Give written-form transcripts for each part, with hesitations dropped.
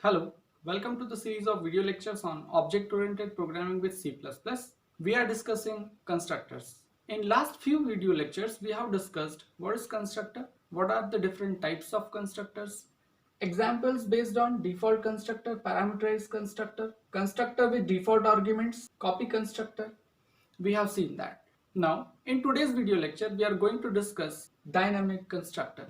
Hello, welcome to the series of video lectures on object-oriented programming with C++. We are discussing constructors. In last few video lectures, we have discussed what is constructor, what are the different types of constructors, examples based on default constructor, parameterized constructor, constructor with default arguments, copy constructor. We have seen that. Now, in today's video lecture, we are going to discuss dynamic constructor.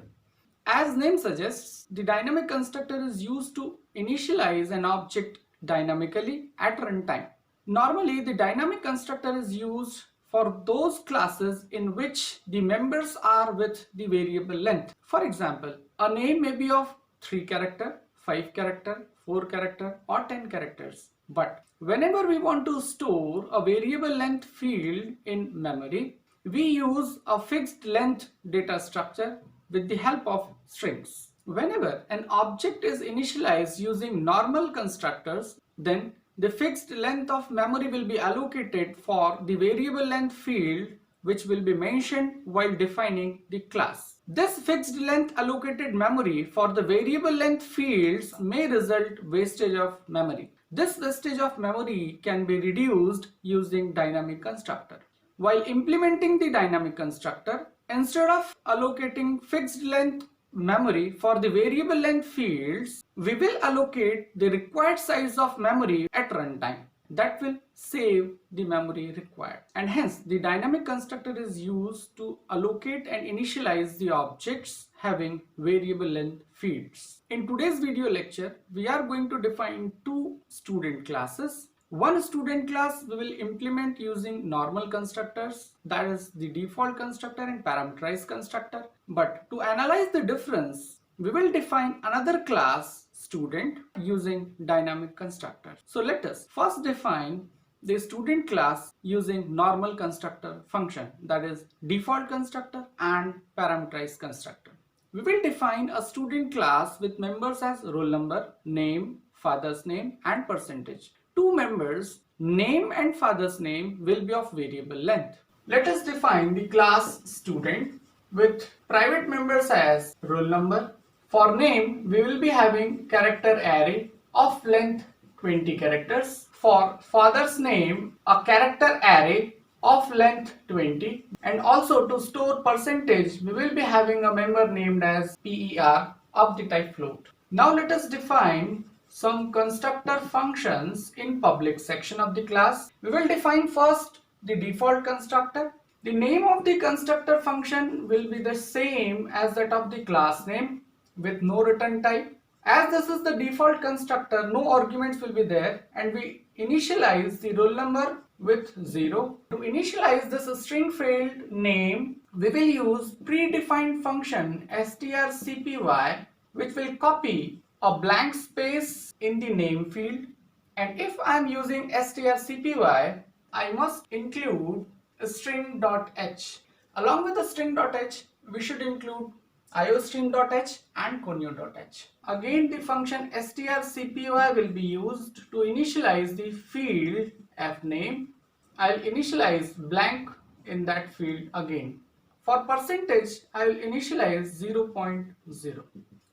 As name suggests, the dynamic constructor is used to initialize an object dynamically at runtime. Normally, the dynamic constructor is used for those classes in which the members are with the variable length. For example, a name may be of 3 character, 5 character, 4 character or 10 characters. But whenever we want to store a variable length field in memory, we use a fixed length data structure with the help of strings. Whenever an object is initialized using normal constructors, then the fixed length of memory will be allocated for the variable length field which will be mentioned while defining the class. This fixed length allocated memory for the variable length fields may result wastage of memory. This wastage of memory can be reduced using dynamic constructor. While implementing the dynamic constructor, instead of allocating fixed length memory for the variable length fields, we will allocate the required size of memory at runtime. That will save the memory required. And hence, the dynamic constructor is used to allocate and initialize the objects having variable length fields. In today's video lecture, we are going to define two student classes. One student class we will implement using normal constructors, that is the default constructor and parameterized constructor. But to analyze the difference, we will define another class student using dynamic constructor. So let us first define the student class using normal constructor function, that is default constructor and parameterized constructor. We will define a student class with members as roll number, name, father's name and percentage. Two members, name and father's name, will be of variable length. Let us define the class student with private members as roll number. For name, we will be having character array of length 20 characters. For father's name, a character array of length 20. And also to store percentage, we will be having a member named as PER of the type float. Now let us define some constructor functions in public section of the class. We will define first the default constructor. The name of the constructor function will be the same as that of the class name with no return type. As this is the default constructor, no arguments will be there, and we initialize the roll number with 0. To initialize this string field name, we will use predefined function strcpy, which will copy a blank space in the name field. And if I am using strcpy, I must include string.h. Along with the string.h, we should include iostream.h and conio.h. Again, the function strcpy will be used to initialize the field fname. I'll initialize blank in that field again. For percentage, I will initialize 0.0.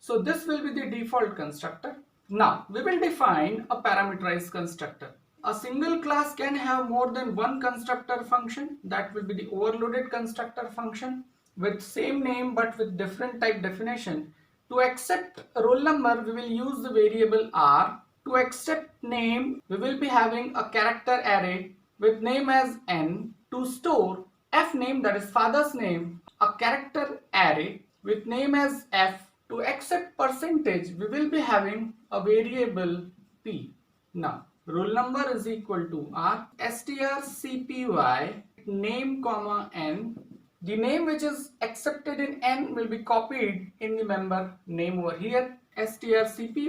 So this will be the default constructor. Now we will define a parameterized constructor. A single class can have more than one constructor function. That will be the overloaded constructor function with same name but with different type definition. To accept roll number, we will use the variable r. To accept name, we will be having a character array with name as n. To store fname, that is father's name, a character array with name as f. To accept percentage, we will be having a variable p. Now, roll number is equal to r strcpy name comma n. The name which is accepted in n will be copied in the member name over here. strcpy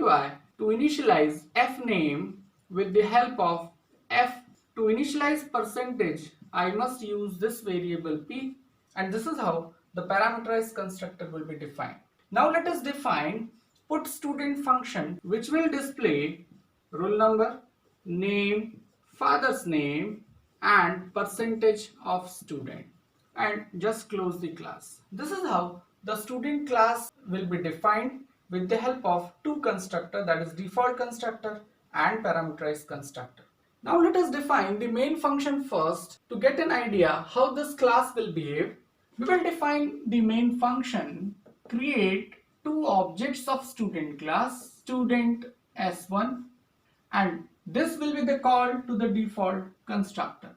to initialize fname with the help of f. To initialize percentage, I must use this variable p, and this is how the parameterized constructor will be defined. Now let us define put student function, which will display roll number, name, father's name and percentage of student, and just close the class. This is how the student class will be defined with the help of two constructors, that is default constructor and parameterized constructor. Now let us define the main function first to get an idea how this class will behave. We will define the main function, create two objects of student class, student S1, and this will be the call to the default constructor.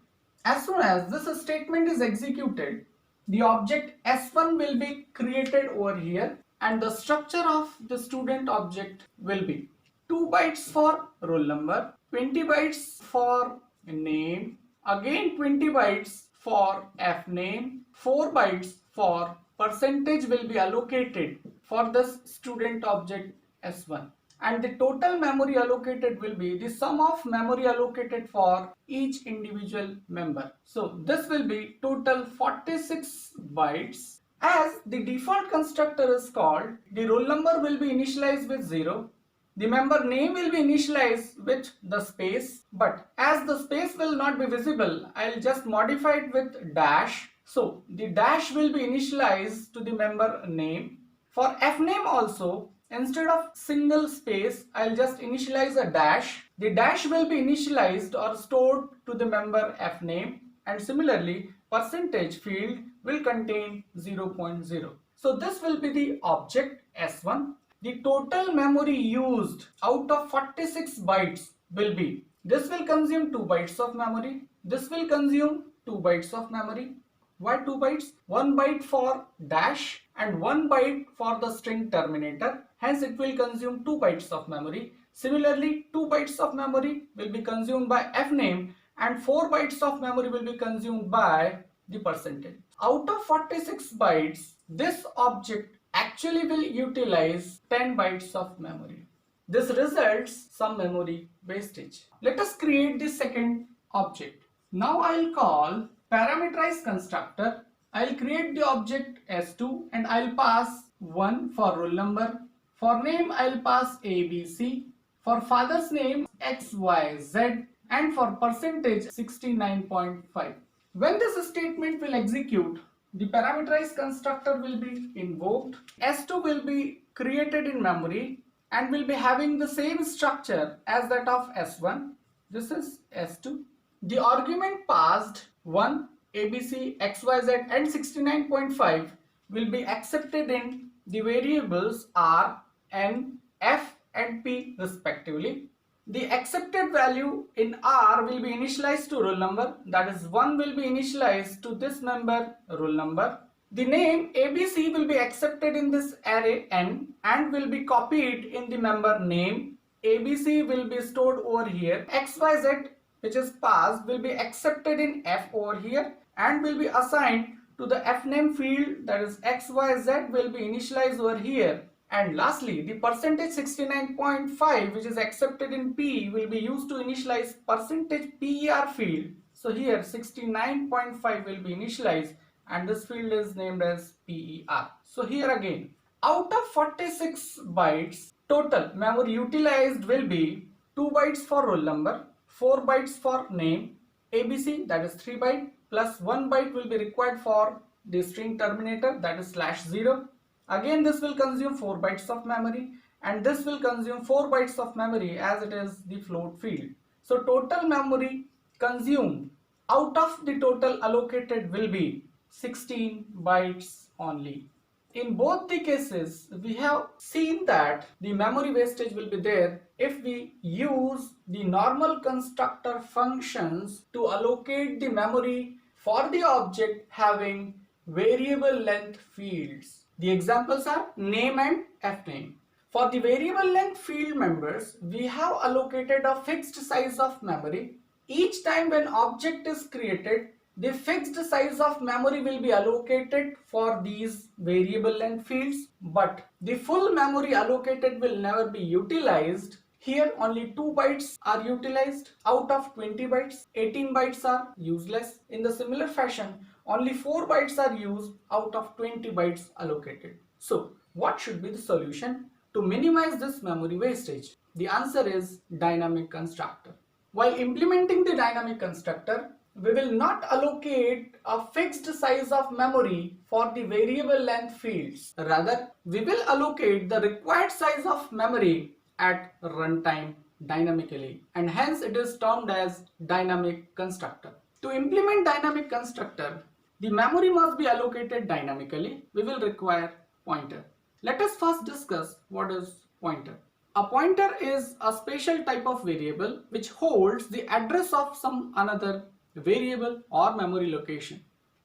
As soon as this statement is executed, the object S1 will be created over here, and the structure of the student object will be 2 bytes for roll number, 20 bytes for name, again 20 bytes for fname, 4 bytes for percentage will be allocated for this student object S1, and the total memory allocated will be the sum of memory allocated for each individual member. So this will be total 46 bytes. As the default constructor is called, the roll number will be initialized with 0. The member name will be initialized with the space, but as the space will not be visible, I'll just modify it with dash. So the dash will be initialized to the member name. For fname also, instead of single space, I'll just initialize a dash. The dash will be initialized or stored to the member fname, and similarly percentage field will contain 0.0. So this will be the object S1. The total memory used out of 46 bytes will be, this will consume 2 bytes of memory, this will consume 2 bytes of memory. Why 2 bytes? 1 byte for dash and 1 byte for the string terminator. Hence it will consume 2 bytes of memory. Similarly, 2 bytes of memory will be consumed by fname and 4 bytes of memory will be consumed by the percentage. Out of 46 bytes, this object actually will utilize 10 bytes of memory. This results some memory wastage. Let us create the second object. Now I'll call parameterized constructor. I'll create the object S2 and I'll pass 1 for roll number. For name I'll pass ABC. For father's name XYZ, and for percentage 69.5. When this statement will execute, the parameterized constructor will be invoked. S2 will be created in memory and will be having the same structure as that of S1. This is S2. The argument passed 1, ABC, XYZ and 69.5 will be accepted in the variables R, N, F and P respectively. The accepted value in R will be initialized to roll number, that is 1 will be initialized to this member roll number. The name ABC will be accepted in this array N and will be copied in the member name. ABC will be stored over here. XYZ, which is passed, will be accepted in F over here and will be assigned to the fname field, that is XYZ will be initialized over here. And lastly, the percentage 69.5 which is accepted in P will be used to initialize percentage PER field. So here 69.5 will be initialized and this field is named as PER. So here again, out of 46 bytes, total memory utilized will be 2 bytes for roll number, 4 bytes for name, ABC, that is 3 byte, plus 1 byte will be required for the string terminator, that is /0. Again this will consume 4 bytes of memory and this will consume 4 bytes of memory as it is the float field. So total memory consumed out of the total allocated will be 16 bytes only. In both the cases, we have seen that the memory wastage will be there if we use the normal constructor functions to allocate the memory for the object having variable length fields. The examples are name and fname. For the variable length field members, we have allocated a fixed size of memory. Each time when object is created, the fixed size of memory will be allocated for these variable length fields, but the full memory allocated will never be utilized. Here only 2 bytes are utilized out of 20 bytes, 18 bytes are useless. In the similar fashion, only 4 bytes are used out of 20 bytes allocated. So what should be the solution to minimize this memory wastage? The answer is dynamic constructor. While implementing the dynamic constructor, we will not allocate a fixed size of memory for the variable length fields. Rather, we will allocate the required size of memory at runtime dynamically, and hence it is termed as dynamic constructor. To implement dynamic constructor, the memory must be allocated dynamically. We will require pointer. Let us first discuss what is pointer. A pointer is a special type of variable which holds the address of some another variable or memory location.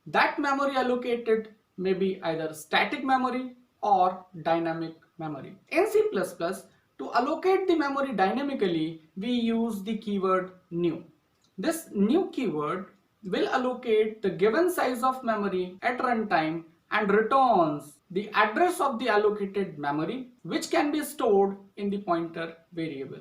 That memory allocated may be either static memory or dynamic memory. In C++, to allocate the memory dynamically, we use the keyword new. This new keyword will allocate the given size of memory at runtime and returns the address of the allocated memory, which can be stored in the pointer variable.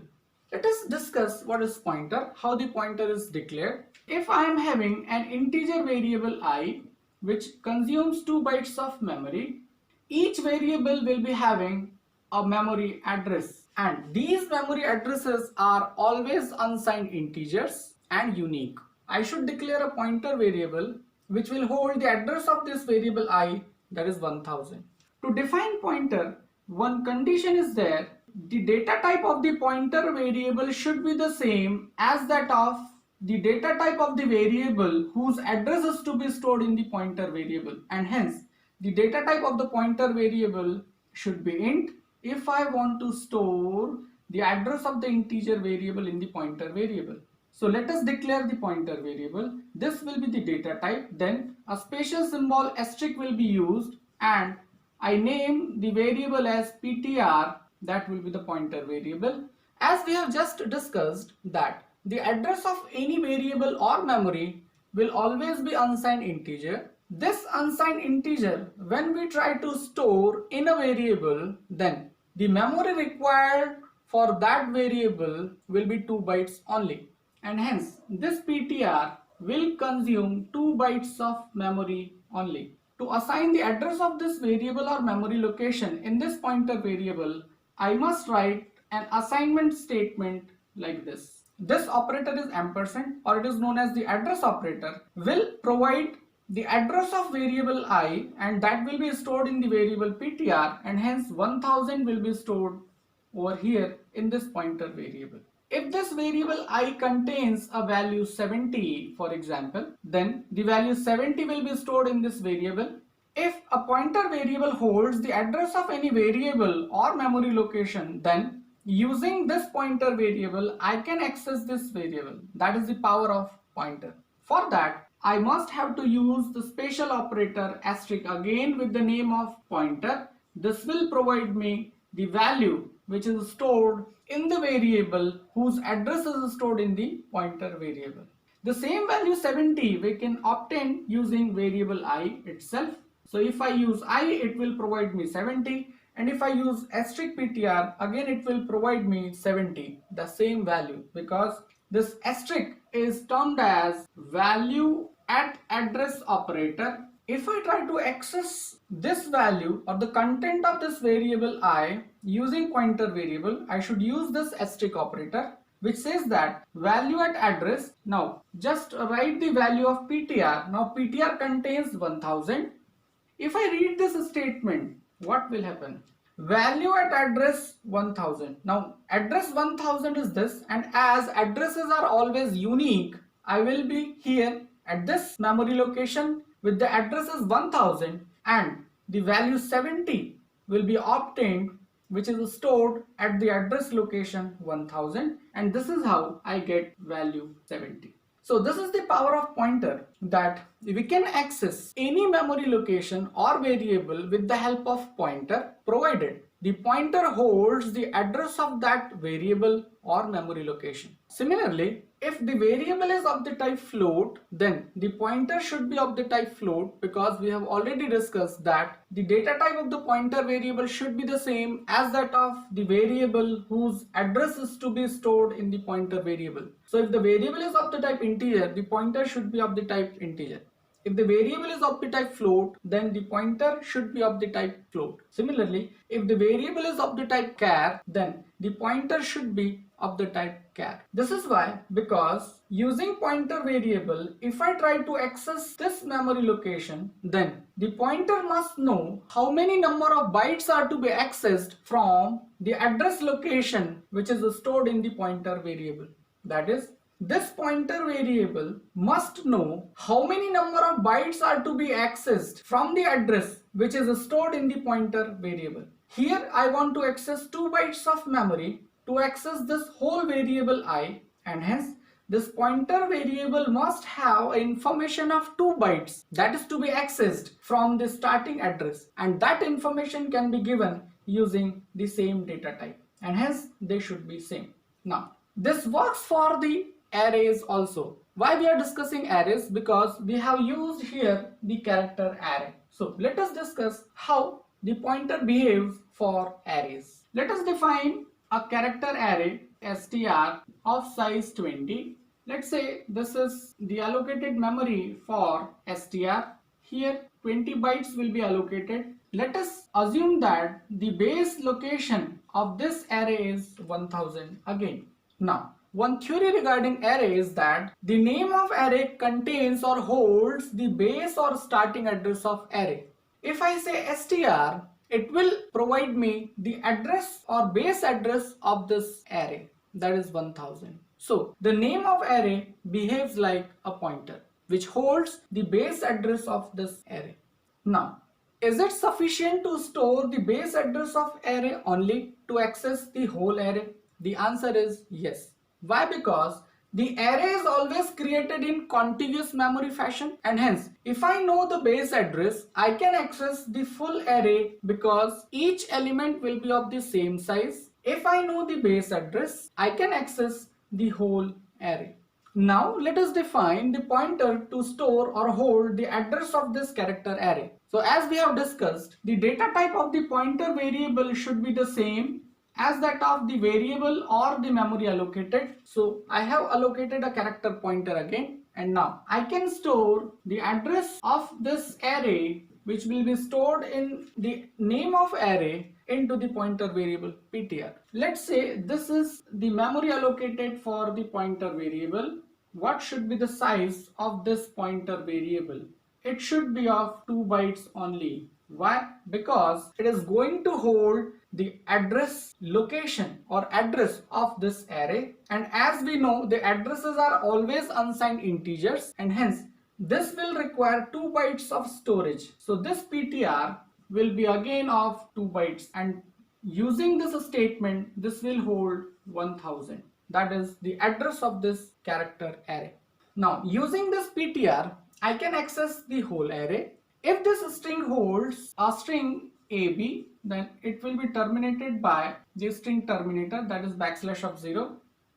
Let us discuss what is pointer, how the pointer is declared. If I am having an integer variable I which consumes 2 bytes of memory, each variable will be having a memory address, and these memory addresses are always unsigned integers and unique. I should declare a pointer variable which will hold the address of this variable I, that is 1000. To define pointer, one condition is there. The data type of the pointer variable should be the same as that of the data type of the variable whose address is to be stored in the pointer variable, and hence the data type of the pointer variable should be int if I want to store the address of the integer variable in the pointer variable. So let us declare the pointer variable. This will be the data type. Then a special symbol asterisk will be used, and I name the variable as ptr. That will be the pointer variable. As we have just discussed that the address of any variable or memory will always be unsigned integer. This unsigned integer, when we try to store in a variable, then the memory required for that variable will be 2 bytes only, and hence this ptr will consume 2 bytes of memory only. To assign the address of this variable or memory location in this pointer variable, I must write an assignment statement like this. This operator is ampersand, or it is known as the address operator, will provide the address of variable I, and that will be stored in the variable ptr, and hence 1000 will be stored over here in this pointer variable. If this variable I contains a value 70, for example, then the value 70 will be stored in this variable. If a pointer variable holds the address of any variable or memory location, then using this pointer variable, I can access this variable. That is the power of pointer. For that, I must have to use the special operator asterisk again with the name of pointer. This will provide me the value which is stored in the variable whose address is stored in the pointer variable. The same value 70 we can obtain using variable I itself. So if I use I, it will provide me 70, and if I use asterisk ptr, again it will provide me 70, the same value, because this asterisk is termed as value at address operator. If I try to access this value or the content of this variable I using pointer variable, I should use this asterisk operator which says that value at address. Now just write the value of ptr. Now ptr contains 1000. If I read this statement, what will happen? Value at address 1000. Now address 1000 is this, and as addresses are always unique, I will be here at this memory location with the address is 1000, and the value 70 will be obtained, which is stored at the address location 1000, and this is how I get value 70. So this is the power of pointer, that we can access any memory location or variable with the help of pointer, provided the pointer holds the address of that variable or memory location. Similarly, if the variable is of the type float, then the pointer should be of the type float, because we have already discussed that the data type of the pointer variable should be the same as that of the variable whose address is to be stored in the pointer variable. So if the variable is of the type integer, the pointer should be of the type integer. If the variable is of the type float, then the pointer should be of the type float. Similarly, if the variable is of the type char, then the pointer should be of the type char. This is why, because using pointer variable, if I try to access this memory location, then the pointer must know how many number of bytes are to be accessed from the address location which is stored in the pointer variable. That is, this pointer variable must know how many number of bytes are to be accessed from the address which is stored in the pointer variable. Here I want to access 2 bytes of memory to access this whole variable I, and hence this pointer variable must have information of 2 bytes that is to be accessed from the starting address, and that information can be given using the same data type, and hence they should be same. Now this works for the arrays also. Why we are discussing arrays? Because we have used here the character array. So let us discuss how the pointer behaves for arrays. Let us define a character array str of size 20. Let's say this is the allocated memory for str. Here 20 bytes will be allocated. Let us assume that the base location of this array is 1000 again. Now, one theory regarding array is that the name of array contains or holds the base or starting address of array. If I say str, it will provide me the address or base address of this array, that is 1000. So the name of array behaves like a pointer which holds the base address of this array. Now, is it sufficient to store the base address of array only to access the whole array? The answer is yes. Why? Because the array is always created in contiguous memory fashion, and hence if I know the base address, I can access the full array because each element will be of the same size. If I know the base address, I can access the whole array. Now let us define the pointer to store or hold the address of this character array. So as we have discussed, the data type of the pointer variable should be the same as that of the variable or the memory allocated. So I have allocated a character pointer again, and now I can store the address of this array which will be stored in the name of array into the pointer variable ptr. Let's say this is the memory allocated for the pointer variable. What should be the size of this pointer variable? It should be of 2 bytes only. Why? Because it is going to hold the address location or address of this array, and as we know, the addresses are always unsigned integers, and hence this will require 2 bytes of storage. So this ptr will be again of 2 bytes, and using this statement, this will hold 1000. That is the address of this character array. Now using this ptr, I can access the whole array. If this string holds a string AB, then it will be terminated by the string terminator, that is \0.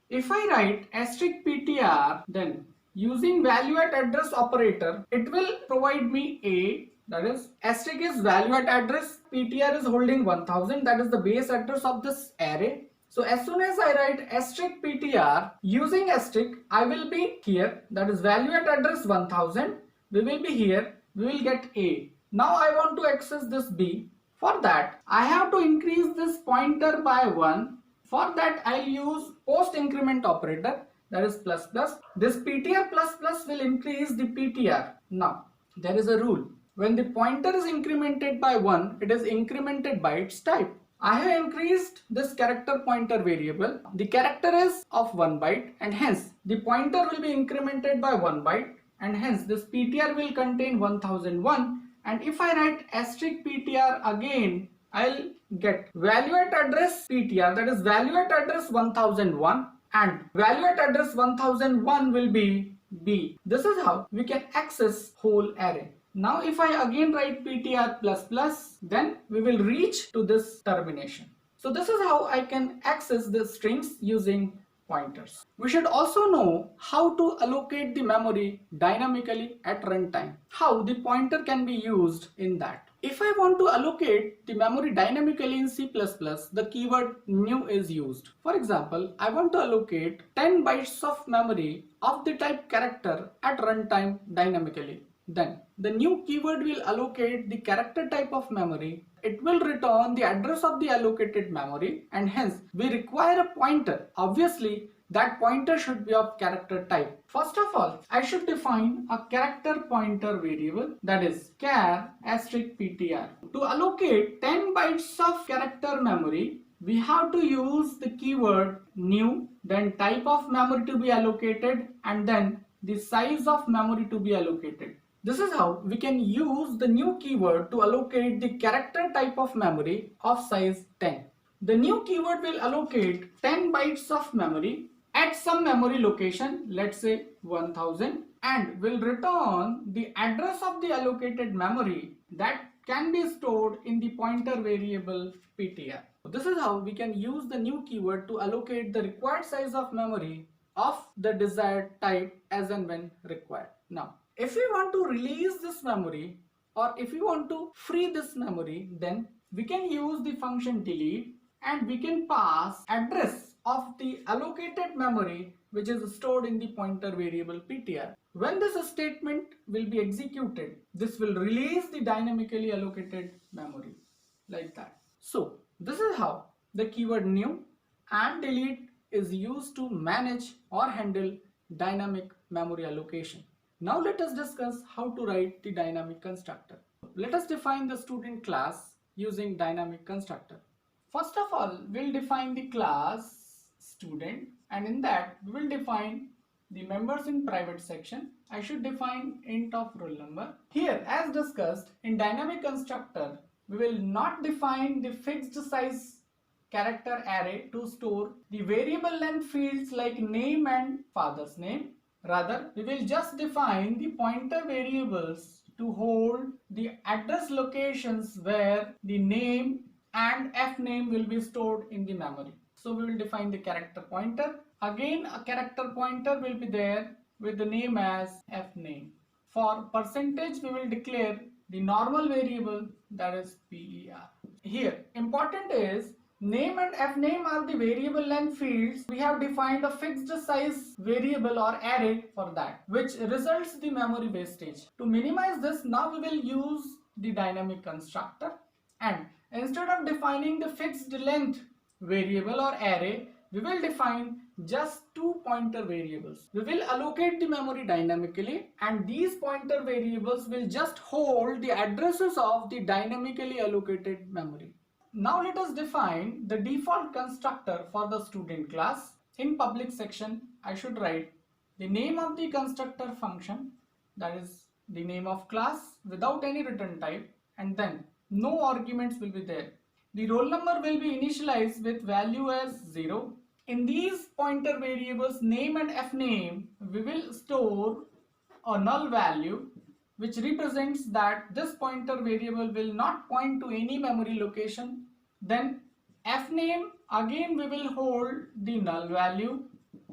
If I write asterisk ptr, then using value at address operator, it will provide me A, that is asterisk is value at address, ptr is holding 1000, that is the base address of this array. So as soon as I write asterisk ptr using asterisk, I will be here, that is value at address 1000, we will be here, we will get A. Now I want to access this B. For that, I have to increase this pointer by 1. For that, I'll use post increment operator, that is plus plus. This ptr plus plus will increase the ptr. Now, there is a rule. When the pointer is incremented by 1, it is incremented by its type. I have increased this character pointer variable. The character is of 1 byte, and hence the pointer will be incremented by 1 byte, and hence this ptr will contain 1001. And if I write asterisk ptr again, I'll get value at address ptr, that is value at address 1001, and value at address 1001 will be B. This is how we can access whole array. Now if I again write ptr plus plus, then we will reach to this termination. So this is how I can access the strings using pointers. We should also know how to allocate the memory dynamically at runtime. How the pointer can be used in that. If I want to allocate the memory dynamically in C++, the keyword new is used. For example, I want to allocate 10 bytes of memory of the type character at runtime dynamically. Then the new keyword will allocate the character type of memory it will return the address of the allocated memory, and hence we require a pointer. Obviously, that pointer should be of character type. First of all, I should define a character pointer variable, that is char asterisk ptr. To allocate 10 bytes of character memory, we have to use the keyword new, then type of memory to be allocated, and then the size of memory to be allocated. This is how we can use the new keyword to allocate the character type of memory of size 10. The new keyword will allocate 10 bytes of memory at some memory location, let's say 1000, and will return the address of the allocated memory that can be stored in the pointer variable ptr. This is how we can use the new keyword to allocate the required size of memory of the desired type as and when required. Now, if we want to release this memory or if we want to free this memory, then we can use the function delete and we can pass address of the allocated memory which is stored in the pointer variable ptr. When this statement will be executed, this will release the dynamically allocated memory like that. So this is how the keyword new and delete is used to manage or handle dynamic memory allocation. Now let us discuss how to write the dynamic constructor. Let us define the student class using dynamic constructor. First of all, we'll define the class student, and in that we will define the members in private section. I should define int of roll number. Here, as discussed, in dynamic constructor, we will not define the fixed size character array to store the variable length fields like name and father's name. Rather, we will just define the pointer variables to hold the address locations where the name and fname will be stored in the memory. So we will define the character pointer. Again, a character pointer will be there with the name as fname. For percentage, we will declare the normal variable, that is per. Here, important is name and fname are the variable length fields. We have defined a fixed size variable or array for that, which results the memory wastage. To minimize this, now we will use the dynamic constructor, and instead of defining the fixed length variable or array, we will define just two pointer variables. We will allocate the memory dynamically, and these pointer variables will just hold the addresses of the dynamically allocated memory. Now let us define the default constructor for the student class. In public section, I should write the name of the constructor function, that is the name of class without any return type, and then no arguments will be there. The roll number will be initialized with value as 0. In these pointer variables name and fname, we will store a null value which represents that this pointer variable will not point to any memory location. Then fname, again we will hold the null value,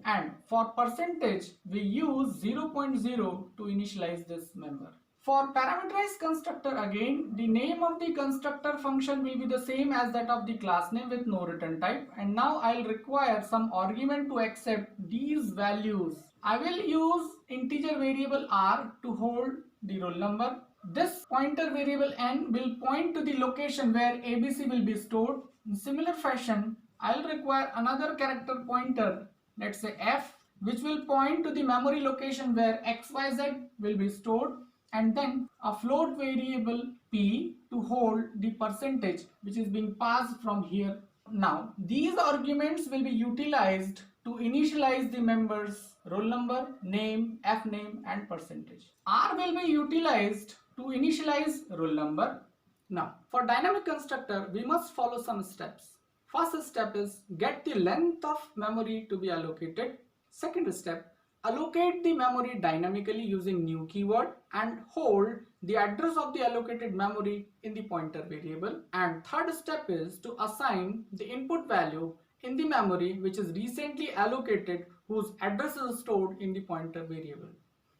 and for percentage we use 0.0 to initialize this member. For parameterized constructor, again the name of the constructor function will be the same as that of the class name with no return type, and now I'll require some argument to accept these values. I will use integer variable r to hold the roll number. This pointer variable n will point to the location where ABC will be stored. In similar fashion, I'll require another character pointer, let's say f, which will point to the memory location where XYZ will be stored, and then a float variable p to hold the percentage which is being passed from here. Now these arguments will be utilized to initialize the members roll number, name, fname and percentage. R will be utilized to initialize roll number. Now for dynamic constructor we must follow some steps. First step is get the length of memory to be allocated. Second step, allocate the memory dynamically using new keyword and hold the address of the allocated memory in the pointer variable. And third step is to assign the input value in the memory which is recently allocated whose address is stored in the pointer variable.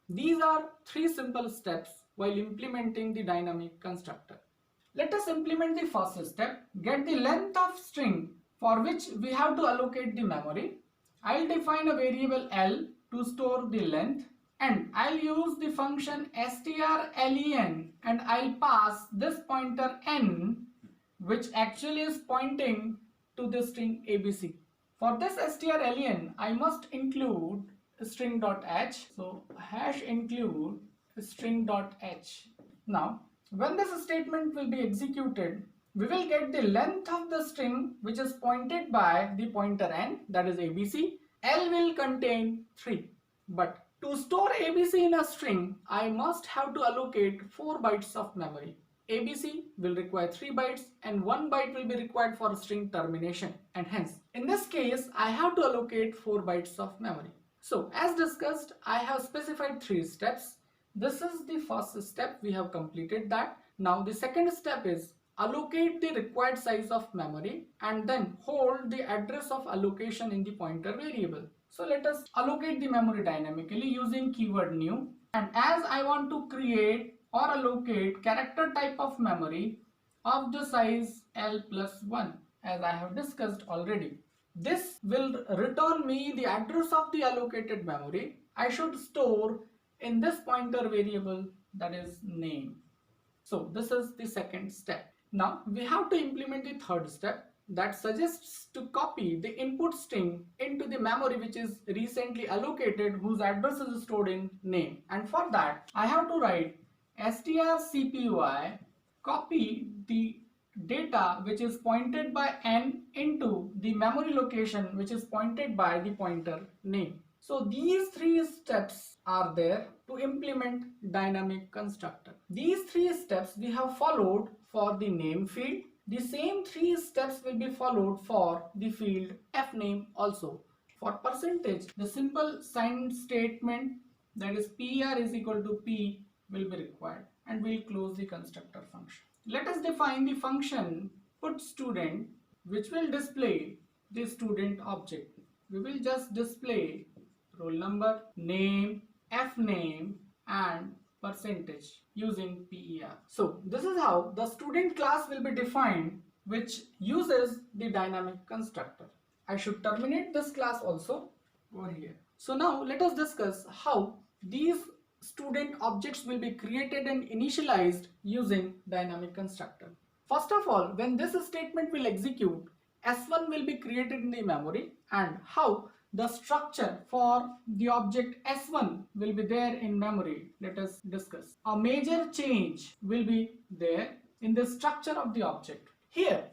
These are three simple steps while implementing the dynamic constructor. Let us implement the first step, get the length of string for which we have to allocate the memory. I'll define a variable L to store the length, and I'll use the function strlen, and I'll pass this pointer n which actually is pointing to the string ABC. For this strlen, I must include string.h. So hash include string.h. Now, when this statement will be executed, we will get the length of the string which is pointed by the pointer n, that is ABC. L will contain 3. But to store ABC in a string, I must have to allocate 4 bytes of memory. ABC will require 3 bytes and 1 byte will be required for string termination, and hence in this case I have to allocate 4 bytes of memory. So as discussed, I have specified 3 steps. This is the first step, we have completed that. Now the second step is allocate the required size of memory and then hold the address of allocation in the pointer variable. So let us allocate the memory dynamically using keyword new, and as I want to create or allocate character type of memory of the size L plus 1, as I have discussed already. This will return me the address of the allocated memory. I should store in this pointer variable, that is name. So this is the second step. Now we have to implement the third step, that suggests to copy the input string into the memory which is recently allocated, whose address is stored in name. And for that I have to write strcpy copy the data which is pointed by n into the memory location which is pointed by the pointer name. So these 3 steps are there to implement dynamic constructor. These 3 steps we have followed for the name field. The same 3 steps will be followed for the field fname also. For percentage, the simple sign statement, that is per is equal to p, will be required, and we'll close the constructor function. Let us define the function putStudent, which will display the student object. We will just display roll number, name, fname, and percentage using per. So this is how the student class will be defined, which uses the dynamic constructor. I should terminate this class also over here. So now let us discuss how these student objects will be created and initialized using dynamic constructor. First of all, when this statement will execute, S1 will be created in the memory, and how the structure for the object S1 will be there in memory, let us discuss. A major change will be there in the structure of the object. Here,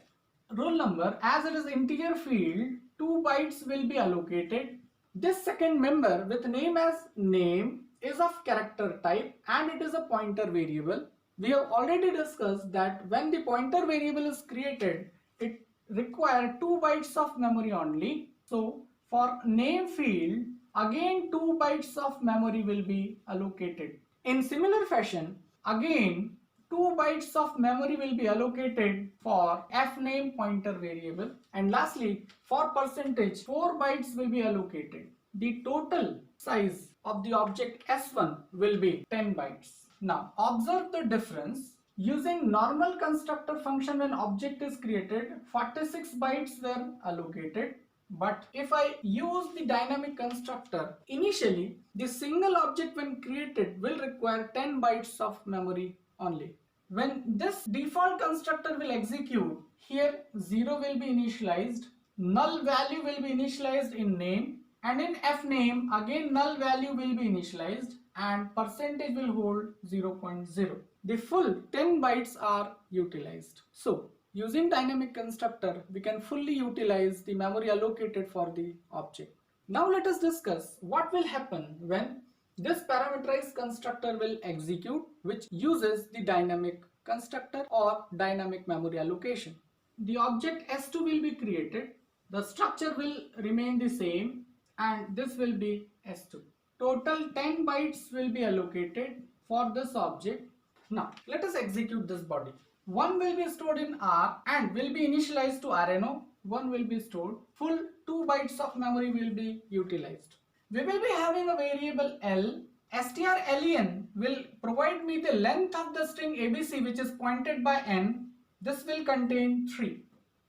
roll number, as it is integer field, 2 bytes will be allocated. This second member with name as name is of character type and it is a pointer variable. We have already discussed that when the pointer variable is created, it requires 2 bytes of memory only. So for name field, again 2 bytes of memory will be allocated. In similar fashion, again 2 bytes of memory will be allocated for fname pointer variable, and lastly for percentage 4 bytes will be allocated. The total size of the object S1 will be 10 bytes. Now observe the difference. Using normal constructor function, when object is created, 46 bytes were allocated. But if I use the dynamic constructor, initially the single object when created will require 10 bytes of memory only. When this default constructor will execute, here 0 will be initialized, null value will be initialized in name, and in fname again null value will be initialized and percentage will hold 0.0. The full 10 bytes are utilized. So using dynamic constructor, we can fully utilize the memory allocated for the object. Now let us discuss what will happen when this parameterized constructor will execute, which uses the dynamic constructor or dynamic memory allocation. The object S2 will be created, the structure will remain the same, and this will be S2. Total 10 bytes will be allocated for this object. Now let us execute this body. 1 will be stored in R and will be initialized to RNO. 1 will be stored. Full 2 bytes of memory will be utilized. We will be having a variable L. strlen will provide me the length of the string ABC, which is pointed by n. This will contain 3.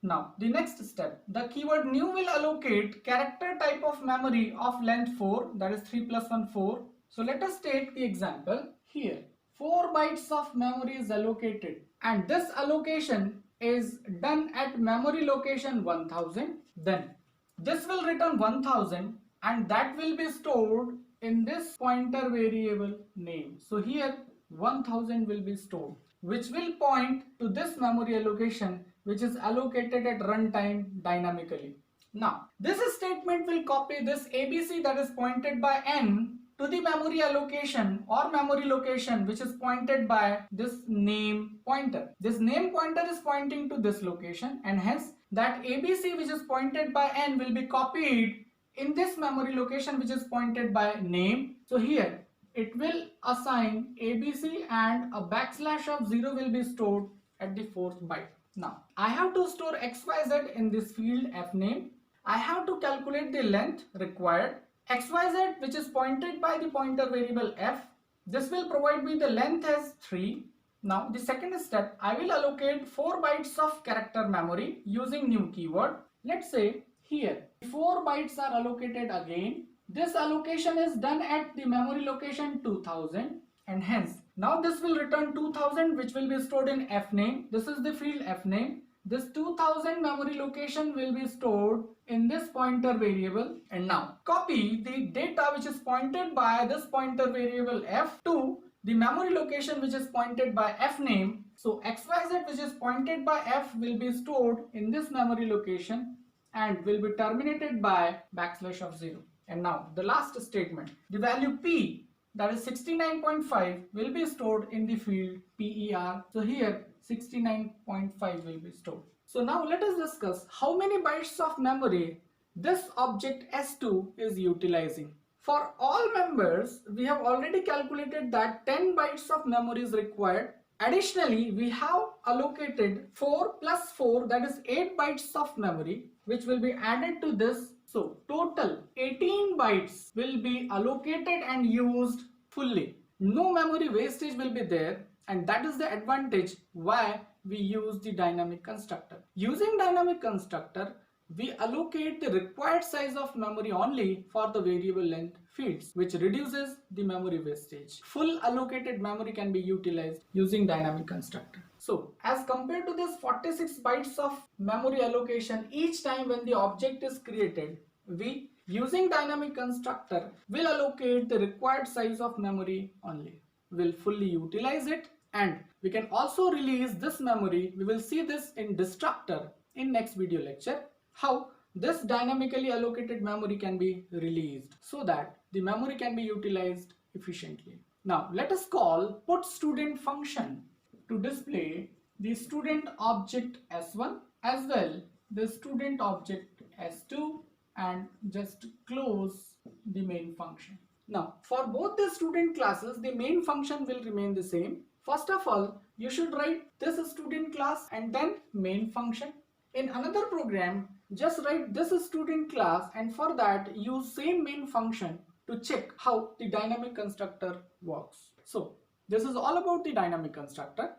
Now the next step, the keyword new will allocate character type of memory of length 4, that is 3 plus 1 4. So let us take the example here. 4 bytes of memory is allocated, and this allocation is done at memory location 1000, then this will return 1000 and that will be stored in this pointer variable name. So here 1000 will be stored, which will point to this memory allocation which is allocated at runtime dynamically. Now, this statement will copy this ABC that is pointed by n to the memory allocation or memory location which is pointed by this name pointer. This name pointer is pointing to this location, and hence that ABC which is pointed by n will be copied in this memory location which is pointed by name. So here it will assign ABC and a backslash of 0 will be stored at the 4th byte. Now I have to store XYZ in this field fname. I have to calculate the length required. XYZ which is pointed by the pointer variable f. This will provide me the length as 3. Now the second step, I will allocate 4 bytes of character memory using new keyword. Let's say here 4 bytes are allocated again. This allocation is done at the memory location 2000, and hence now this will return 2000 which will be stored in fname. This is the field fname. This 2000 memory location will be stored in this pointer variable, and now copy the data which is pointed by this pointer variable f to the memory location which is pointed by fname. So XYZ which is pointed by f will be stored in this memory location and will be terminated by backslash of 0. And now the last statement, the value p, that is 69.5, will be stored in the field PER. So here 69.5 will be stored. So now let us discuss how many bytes of memory this object S2 is utilizing. For all members, we have already calculated that 10 bytes of memory is required. Additionally, we have allocated 4 plus 4, that is 8 bytes of memory, which will be added to this. So total 18 bytes will be allocated and used fully. No memory wastage will be there, and that is the advantage why we use the dynamic constructor. Using dynamic constructor, we allocate the required size of memory only for the variable length fields, which reduces the memory wastage. Full allocated memory can be utilized using dynamic constructor. So as compared to this 46 bytes of memory allocation each time when the object is created, we using dynamic constructor will allocate the required size of memory only. We'll fully utilize it, and we can also release this memory. We will see this in destructor in next video lecture, how this dynamically allocated memory can be released so that the memory can be utilized efficiently. Now let us call putStudent function to display the student object S1 as well the student object S2, and just close the main function. Now for both the student classes, the main function will remain the same. First of all, you should write this student class and then main function. In another program, just write this student class, and for that use same main function to check how the dynamic constructor works. So this is all about the dynamic constructor.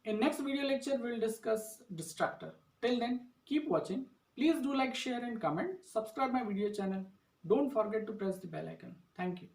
In next video lecture, we will discuss destructor. Till then, keep watching. Please do like, share and comment. Subscribe my video channel. Don't forget to press the bell icon. Thank you.